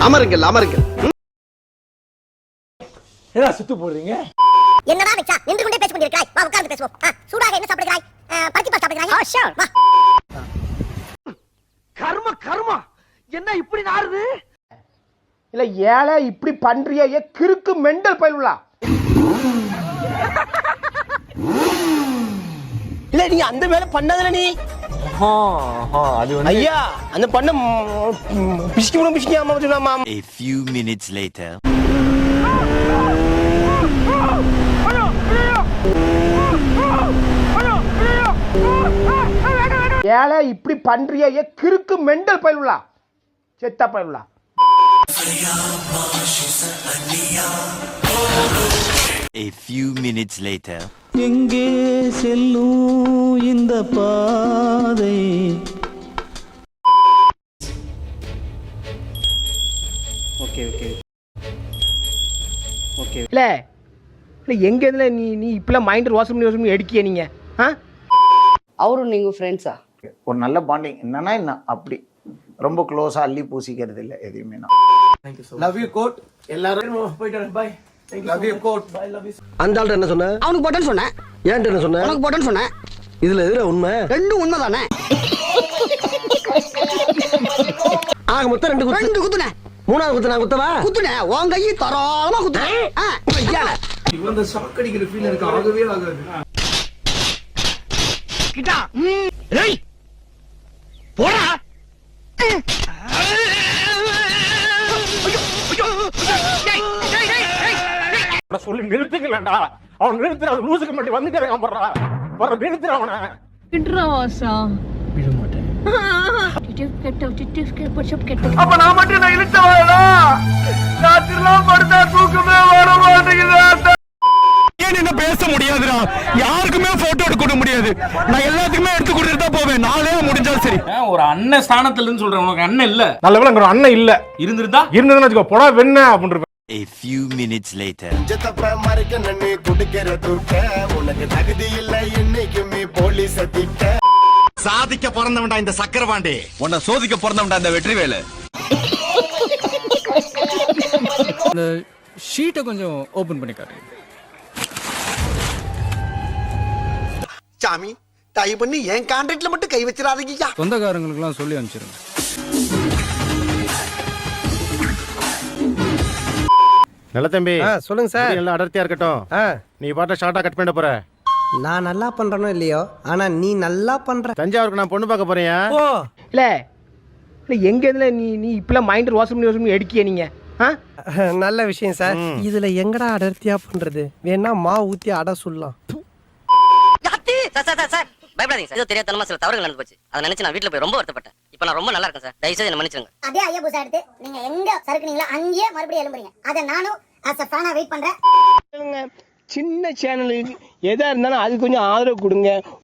அமருங்கள் அமருங்கள். என்ன சுத்து போடுறீங்க? என்னடா வெச்சா நின்று கொண்டே பேசிக் கொண்டிருக்கிறாய். வா உட்கார்ந்து பேசுவோம். சூடாக என்ன சாப்பிடுகிறாய்? பருத்தி பால் சாப்பிடுகிறாய்? ஓ ஷூர். வா. கர்ம கர்மா என்ன இப்படி நாறுது? இல்ல ஏழை இப்படி பண்றியே கிறுக்கு மெண்டல் பயிலுலா. இல்ல நீ அந்த வேலை பண்ணதுல நீ அது வந்து ஐயா அந்த பண்ண பிசிக்காம சொல்லாமா. A few minutes later. ஏழை இப்படி பண்றியே கிறுக்கு மெண்டல் பயிலுலா. செத்த பயிலுலா. A few minutes later. எங்கே செல்லும் இந்த பாதை? Okay okay okay. இல்ல இல்ல எங்க இதுல நீ நீ இப்பெல்லாம் மைண்ட் ரோசம் எடுக்கிய நீங்க? அவரும் நீங்க ஃப்ரெண்ட்ஸா? ஒரு நல்ல பாண்டிங் என்னன்னா என்ன அப்படி ரொம்ப க்ளோஸா அள்ளி பூசிக்கிறது இல்லை எதையுமே. Love you God. எல்லாரும் போயிட்டு வரேன். Bye. Love you God. Bye love you. அந்த ஆள்கிட்ட என்ன சொன்ன? அவனுக்கு போட்டேன்னு சொன்னேன். ஏன்ட்ட என்ன சொன்ன? உனக்கு போட்டேன்னு சொன்னேன். இதுல எதுல உண்மை? ரெண்டும் உண்மைதானே? ஆக மொத்தம் 2 குத்து. 2 குத்துனே. 3வது குத்து நான் குத்தவா? குத்துனே. உன் கையை தரோளமா குத்துனேன். ஐயா இவன் ஷாக் அடிக்கிற ஃபீல் எனக்கு ஆகவே ஆகாது. கிட்டா. ஏய் போடா. சொல்லி நிறுத்துக்கலடா. அவன் நிறுத்துற லூசுக்கு மட்டும் வந்துட்டேன் போறா. வர நிறுத்துற அவனை. விடுறாசா விட மாட்டேன். அப்ப நான் மட்டும் நான் இழுத்தவாடா. ராத்திரிலாம் படுத்தா தூக்கமே வர மாட்டேங்குது. ஏன் என்ன பேச முடியாதுடா? யாருக்குமே போட்டோ எடுக்க முடியாது. நான் எல்லாத்துக்குமே எடுத்து கொடுத்துட்டு தான் போவேன். நாளே முடிஞ்சாலும் சரி. ஒரு அண்ணன் ஸ்தானத்துலன்னு சொல்றேன். உனக்கு அண்ணன் இல்ல. நல்ல வேளை ஒரு அண்ணன் இல்ல. இருந்திருந்தா இருந்ததுன்னு வச்சுக்கோ போடா வெண்ண அப்படின்னு. A few minutes later. சாதிக்க பிறந்தவன்டா இந்த சக்கரபாண்டி. உன்னை சோதிக்க பிறந்தவன்டா இந்த வெற்றிவேலு. இந்த ஷீட்டை கொஞ்சம் ஓபன் பண்ணி காட்டுங்க. சாமி தயவு பண்ணி என் கான்ட்ராக்ட்ல மட்டும் கை வச்சிடாதீங்க. சொந்தக்காரங்களுக்குலாம் சொல்லி அனுப்பிச்சிருங்க. நல்ல தம்பி சொல்லுங்க சார். எல்லாம் அடர்த்தியா இருக்கட்டும். நீ பாட்ட ஷார்ட்டா கட் பண்ண போற. நான் நல்லா பண்றனோ இல்லையோ, ஆனா நீ நல்லா பண்ற. தஞ்சாவூருக்கு நான் பொண்ணு பார்க்க போறேன். ஓ இல்ல இல்ல எங்க இதுல நீ நீ இப்பெல்லாம் மைண்ட் ரோசம் எடுக்கிய நீங்க? நல்ல விஷயம் சார். இதுல எங்கடா அடர்த்தியா பண்றது? வேணா மாவு ஊத்தி அட சொல்லலாம். சார் பயப்படாதீங்க சார். ஏதோ தெரியாதனமா சில தவறுகள் நடந்து போச்சு. அதை நினைச்சு நான் வீட்டுல போய் ரொம்ப வருத்தப்பட்டேன். இப்போ நான் ரொம்ப நல்லா இருக்கேன் சார். தயவு செய்து என்ன மன்னிச்சிடுங்க. அதே ஐயா பூசா எடுத்து நீங்க எங்க சறுக்குனீங்களோ அங்கேயே மறுபடியும் எழும்புறீங்க. அதை நானும் as a fan வெயிட் பண்றேன். சின்ன சேனலுக்கு எதா இருந்தாலும் அது கொஞ்சம் ஆதரவு கொடுங்க.